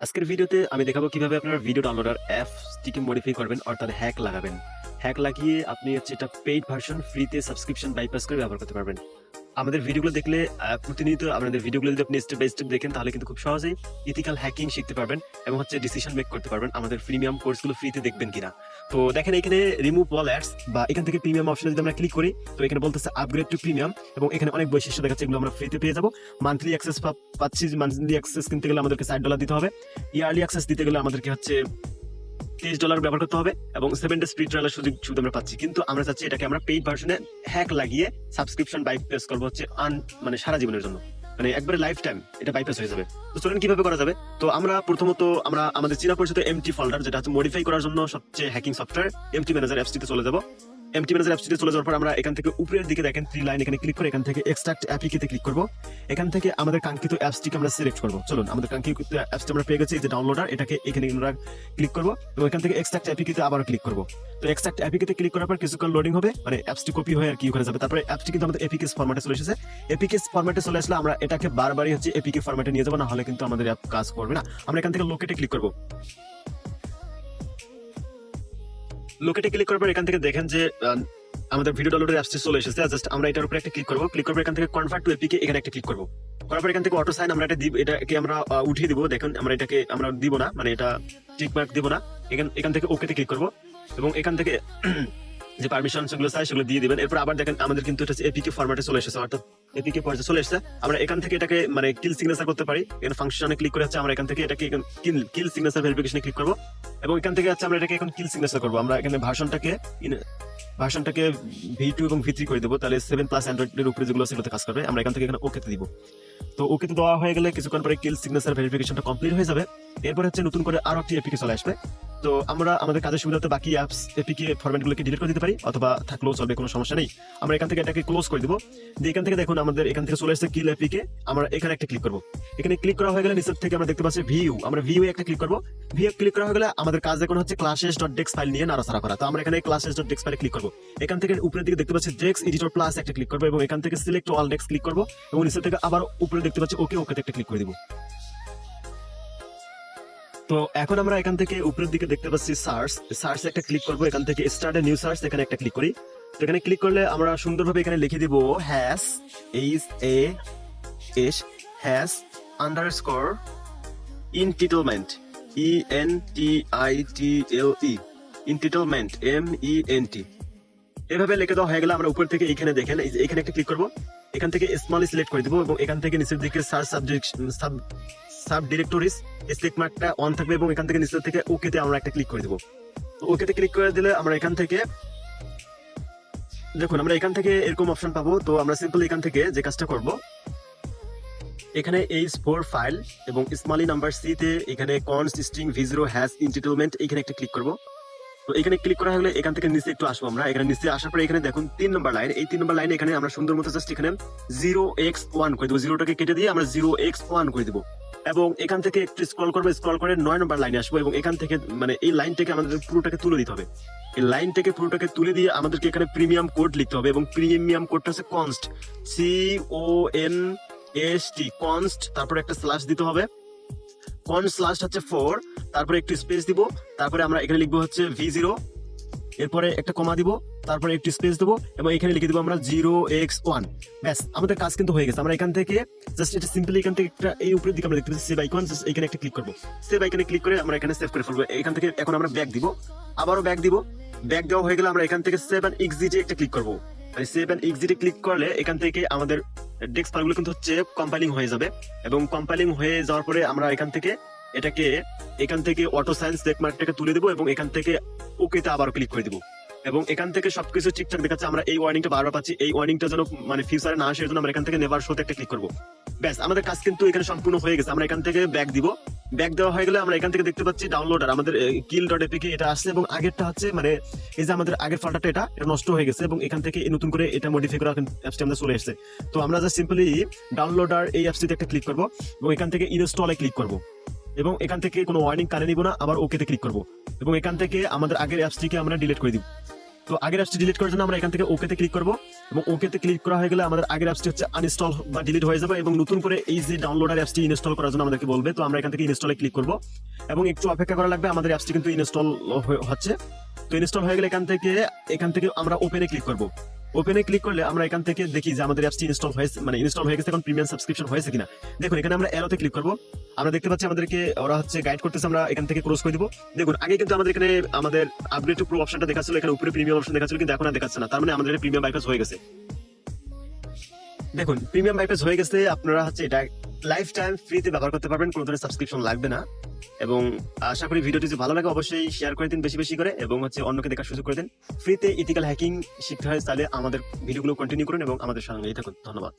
আজকের ভিডিওতে আমি দেখাবো কিভাবে আপনার ভিডিও ডাউনলোডার অ্যাপসটিকে মডিফাই করবেন অর্থাৎ হ্যাক লাগাবেন। হ্যাক লাগিয়ে আপনি হচ্ছে এটা পেইড ভার্সন ফ্রিতে সাবস্ক্রিপশন বাইপাস করে ব্যবহার করতে পারবেন। আমাদের ভিডিওগুলো দেখলে প্রতিনিয়ত আপনাদের ভিডিওগুলো যদি আপনি স্টেপ বাই স্টেপ দেখেন তাহলে কিন্তু খুব সহজেই ইথিক্যাল হ্যাকিং শিখতে পারবেন এবং হচ্ছে ডিসিশন মেক করতে পারবেন আমাদের প্রিমিয়াম কোর্সগুলো ফ্রিতে দেখবেন কিনা। তো দেখেন এখানে রিমুভ অল অ্যাডস বা এখান থেকে প্রিমিয়াম অপশনে যদি আমরা ক্লিক করি তো এখানে বলতেছে আপগ্রেড টু প্রিমিয়াম এবং এখানে অনেক বৈশিষ্ট্য দেখাচ্ছে এগুলো আমরা ফ্রিতে পেয়ে যাবো। মান্থলি অ্যাক্সেস পাচ্ছি, মান্থলি অ্যাক্সেস কিনতে গেলে আমাদেরকে $60 দিতে হবে। ইয়ারলি অ্যাক্সেস দিতে গেলে আমাদেরকে হচ্ছে $30 ব্যবহার করতে হবে এবং 7 ডেজ ফ্রি ট্রায়ালের সুযোগ আমরা পাচ্ছি। কিন্তু আমরা চাচ্ছি এটাকে আমরা পেইড ভার্সনে হ্যাক লাগিয়ে সাবস্ক্রিপশন বাইপাস করবো হচ্ছে মানে সারা জীবনের জন্য, মানে একবারে লাইফ টাইম এটা বাইপাস হয়ে যাবে। তো চলুন কিভাবে করা যাবে। তো আমরা প্রথমত আমাদের চীনা পরিচিত এমটি ফোল্ডার যেটা হচ্ছে মডিফাই করার জন্য সবচেয়ে হ্যাকিং সফটওয়্যার এমটি ম্যানেজার অ্যাপসটিতে চলে যাব। এমটি ম্যানেজার অ্যাপসটিতে চলে যাওয়ার পর আমরা এখান থেকে উপরের দিকে দেখেন 3 লাইন এখানে ক্লিক করে এখান থেকে এক্সট্রাক্ট অ্যাপ্লিকেতে ক্লিক করব। এখান থেকে আমাদের কাঙ্ক্ষিত অ্যাপসটিকে আমরা সিলেক্ট করব। চলুন আমাদের কাঙ্ক্ষিত অ্যাপসটি আমরা পেয়ে গেছি, এই যে ডাউনলোডার, এটাকে এখানে আমরা ক্লিক করব এবং এখান থেকে এক্সট্রাক্ট অ্যাপ্লিকেতে আবার ক্লিক করব। তো এক্সট্রাক্ট অ্যাপ্লিকেতে ক্লিক করার পর কিছুক্ষণ লোডিং হবে, মানে অ্যাপসটি কপি হয়ে আর কি ওখানে যাবে। তারপরে অ্যাপসটি কিন্তু আমাদের এপিকেস ফরম্যাটে চলে এসেছে। এপিকেস ফরম্যাটে চলে আসলে আমরা এটাকে বারবারই হচ্ছে এপিকে ফরম্যাটে নিয়ে যাবো, না হলে কিন্তু আমাদের অ্যাপ কাজ করবে না। আমরা এখান থেকে লোকেটে ক্লিক করব। লোকেটে ক্লিক করার পর এখান থেকে দেখেন যে আমাদের ভিডিও ডাউনলোডের অ্যাপসটি চলে এসেছে। জাস্ট আমরা এটার উপরে একটা ক্লিক করব। ক্লিক করব এখান থেকে কনভার্ট টু এপিকে এখানে একটা ক্লিক করব। করার পর এখান থেকে অটো সাইন আমরা এটাকে আমরা উঠিয়ে দিব। দেখুন আমরা এটাকে আমরা দিব না, মানে এটা টিক মার্ক দিব না। এখান থেকে ওকেতে ক্লিক করব এবং এখান থেকে যে পারমিশন সেগুলো চাই সেগুলো দিয়ে দিবেন। এরপর আবার দেখেন আমাদের কিন্তু এটা এপিকে ফরম্যাটে চলে এসেছে, অর্থাৎ এপিকে পর্যায়ে চলে এসেছে। আমরা এখান থেকে এটাকে মানে কিল সিগনেচার করতে পারি। এখানে ফাংশনে ক্লিক করে হচ্ছে আমরা এখান থেকে এটাকে কিল সিগনেচার ভেরিফিকেশনে ক্লিক করব এবং এখান থেকে হচ্ছে আমরা এটাকে এখন কিল সিগনেচার করব। আমরা এখানে ভার্সনটাকে V2 এবং V3 করে দেবো, তাহলে 7+ অ্যান্ড্রয়েডের উপরে যেগুলো সেগুলোতে কাজ করবে। আমরা এখান থেকে এখানে ওকেতে দিব। তো ওকেতে দেওয়া হয়ে গেলে কিছুক্ষণ পরে কিল সিগনেচার ভেরিফিকেশনটা কমপ্লিট হয়ে যাবে। এরপর হচ্ছে নতুন করে আরো একটি এপিকে চলে আসবে। তো আমরা আমাদের কাজের সুবিধাতে বাকি অ্যাপস এপিকে ফরম্যাটগুলোকে ডিলিট করে দিতে পারি, অথবা থাকলেও চলবে, কোনো সমস্যা নেই। আমরা এখান থেকে এটাকে ক্লোজ করে দিব। দিয়ে এখান থেকে দেখুন আমাদের এখান থেকে চলে আসছে কিল এপিকে। আমরা এখানে একটা ক্লিক করব। এখানে ক্লিক করা হয়ে গেলে নিচের থেকে আমরা দেখতে পাচ্ছি ভিউ, আমরা ভিউ একটা ক্লিক করব। ভিউ ক্লিক করা হয়ে গেলে আমাদের কাজ এখন হচ্ছে clashes.dex ফাইল নিয়ে নাড়াচাড়া করা। তো আমরা এখানে clashes.dex ফাইলে ক্লিক করব। এখান থেকে উপরের দিকে দেখতে পাচ্ছি ডেক্স এডিটর প্লাস একটা ক্লিক করব এবং এখান থেকে সিলেক্ট অল ডেক্স ক্লিক করব এবং নিচের থেকে আবার উপরে দেখতে পাচ্ছি ওকেতে একটা ক্লিক করে দিব। তো এখন আমরা এখান থেকে উপরের দিকে দেখতে পাচ্ছি সার্চ একটা ক্লিক করব। এখান থেকে স্টার্ট এ নিউ সার্চ এখানে একটা ক্লিক করি। তো এখানে ক্লিক করলে আমরা সুন্দরভাবে এখানে লিখে দিব হ্যাশ আন্ডারস্কোর ইনটিটলমেন্ট ইনটিটলমেন্ট MENT। এভাবে লিখে দেওয়া হয়ে গেলে আমরা উপর থেকে এখানে দেখেন এখানে একটা ক্লিক করব। এখান থেকে স্মল সিলেক্ট করে দিব এবং এখান থেকে নিচের দিকে সার্চ সাব ডিরেক্টরিজ স্টিক মার্কটা অন থাকবে এবং এখান থেকে নিচের থেকে ওকেতে আমরা একটা ক্লিক করে দেব। ওকেতে ক্লিক করে দিলে আমরা এখান থেকে দেখুন আমরা এখান থেকে এরকম অপশন পাবো। তো আমরা সিম্পল এখান থেকে যে কাজটা করব, এখানে H4 ফাইল এবং স্মলি নাম্বার C তে এখানে const string v0 has entitlement এখানে একটা ক্লিক করব। তো এখানে ক্লিক করা হলে এখান থেকে নিচে একটু আসবো। আমরা এখানে নিচে আসার পরে এখানে দেখুন 3 নম্বর লাইন, এই 3 নম্বর লাইনে এখানে আমরা সুন্দর মতো জাস্ট এখানে 0x1 করে দেবো। 0টাকে কেটে দিয়ে আমরা 0x1 করে দেবো এবং এখান থেকে একটু স্ক্রল করে 9 নম্বর লাইনে আসবো এবং এখান থেকে মানে এই লাইন থেকে আমাদের পুরোটাকে তুলে দিতে হবে। এই লাইন থেকে পুরোটাকে তুলে দিয়ে আমাদেরকে এখানে প্রিমিয়াম কোড লিখতে হবে এবং প্রিমিয়াম কোডটা হচ্ছে const const তারপরে একটা স্ল্যাশ দিতে হবে। const স্ল্যাশ হচ্ছে 4, তারপরে একটু স্পেস দিব, তারপরে আমরা এখানে লিখবো হচ্ছে V0, এরপরে একটা কমা দিব, তারপরে একটু স্পেস দেবো এবং এখানে লিখে দিব আমরা 0x1। ব্যাস আমাদের কাজ কিন্তু হয়ে গেছে। আমরা এখান থেকে জাস্ট এটা সিম্পলি এখান থেকে একটা এই উপরের দিকে আমরা দেখতে পাচ্ছি সেভ আইকন, জাস্ট এখানে একটা ক্লিক করব। সেভ আইকনে ক্লিক করে আমরা এখানে সেভ করে ফেলবো। এখান থেকে এখন আমরা ব্যাক দিব, আবারও ব্যাক দিব। ব্যাক দেওয়া হয়ে গেলে আমরা এখান থেকে সেভ এন্ড এক্সিটে একটা ক্লিক করব। সেভ এন্ড এক্সিটে ক্লিক করলে এখান থেকে আমাদের ডেস্ক ফাইলগুলো কিন্তু হচ্ছে কম্পাইলিং হয়ে যাবে এবং কম্পাইলিং হয়ে যাওয়ার পরে আমরা এখান থেকে অটো সায়েন্স চেক মার্কটাকে তুলে দেবো এবং এখান থেকে ওকেতে আবার ক্লিক করে দিব এবং এখান থেকে সবকিছু ঠিকঠাক দেখাচ্ছে। আমরা এই ওয়ার্নিংটা বারবার পাচ্ছি, এই ওয়ার্নিংটা যেন মানে ফিউচারে না আসে এর জন্য আমরা এখান থেকে নেভার শোতে একটা ক্লিক করবো। ব্যাস আমাদের কাজ কিন্তু এখানে সম্পূর্ণ হয়ে গেছে। আমরা এখান থেকে ব্যাক দিব। ব্যাক দেওয়া হয়ে গেলে আমরা এখান থেকে দেখতে পাচ্ছি ডাউনলোডার আমাদের kill.apk এটা আসছে এবং আগেরটা হচ্ছে মানে এই যে আমাদের আগের ফোল্ডারটা এটা নষ্ট হয়ে গেছে এবং এখান থেকে নতুন করে এটা মডিফাই করা অ্যাপসটা আমাদের চলে এসেছে। তো আমরা জাস্ট সিম্পলি ডাউনলোডার এই অ্যাপসটিতে একটা ক্লিক করব এবং এখান থেকে ইনস্টলে ক্লিক করব এবং এখান থেকে কোনো ওয়ার্নিং কানে নিব না, আবার ওকেতে ক্লিক করব এবং এখান থেকে আমাদের আগের অ্যাপসটিকে আমরা ডিলিট করে দিব। তো আগের অ্যাপসটি ডিলিট করার জন্য আমরা এখান থেকে ওকেতে ক্লিক করব এবং ওকেতে ক্লিক করা হয়ে গেলে আমাদের আগের অ্যাপসটি হচ্ছে আনইনস্টল বা ডিলিট হয়ে যাবে এবং নতুন করে এই যে ডাউনলোডার অ্যাপসটি ইনস্টল করার জন্য আমাদেরকে বলবে। তো আমরা এখান থেকে ইনস্টলে ক্লিক করব এবং একটু অপেক্ষা করা লাগবে। আমাদের অ্যাপসটি কিন্তু ইনস্টল হচ্ছে। তো ইনস্টল হয়ে গেলে এখান থেকে আমরা ওপেনে ক্লিক করব। ওপেনে ক্লিক করলে আমরা এখান থেকে দেখি যে আমাদের অ্যাপসটি ইনস্টল হয়েছে, মানে ইনস্টল হয়ে গেছে, এখন প্রিমিয়াম সাবস্ক্রিপশন হয়েছে কিনা। দেখুন এখানে আমরা এরোতে ক্লিক করব। আমরা দেখতে পাচ্ছি আমাদেরকে ওরা হচ্ছে গাইড করতেছে, আমরা এখান থেকে ক্লোজ করে দিব। দেখুন আগে কিন্তু আমাদের এখানে আমাদের আপগ্রেড টু প্রো অপশনটা দেখাচ্ছিল, এখানে উপরে প্রিমিয়াম অপশন দেখাচ্ছিল, কিন্তু এখন আর দেখাচ্ছে না। তার মানে আমাদের প্রিমিয়াম বাইপাস হয়ে গেছে। দেখুন প্রিমিয়াম বাইপাস হয়ে গেছে। আপনারা হচ্ছে এটা লাইফ টাইম ফ্রিতে ব্যবহার করতে পারবেন, কোনো ধরনের সাবস্ক্রিপশন লাগবে না। এবং আশা করি ভিডিওটি যদি ভালো লাগে অবশ্যই শেয়ার করে দিন বেশি বেশি করে, এবং হচ্ছে অন্যকে দেখার সুযোগ করে দিন। ফ্রিতে ইথিক্যাল হ্যাকিং শিখতে হয় তাহলে আমাদের ভিডিওগুলো কন্টিনিউ করুন এবং আমাদের সঙ্গেই থাকুন। ধন্যবাদ।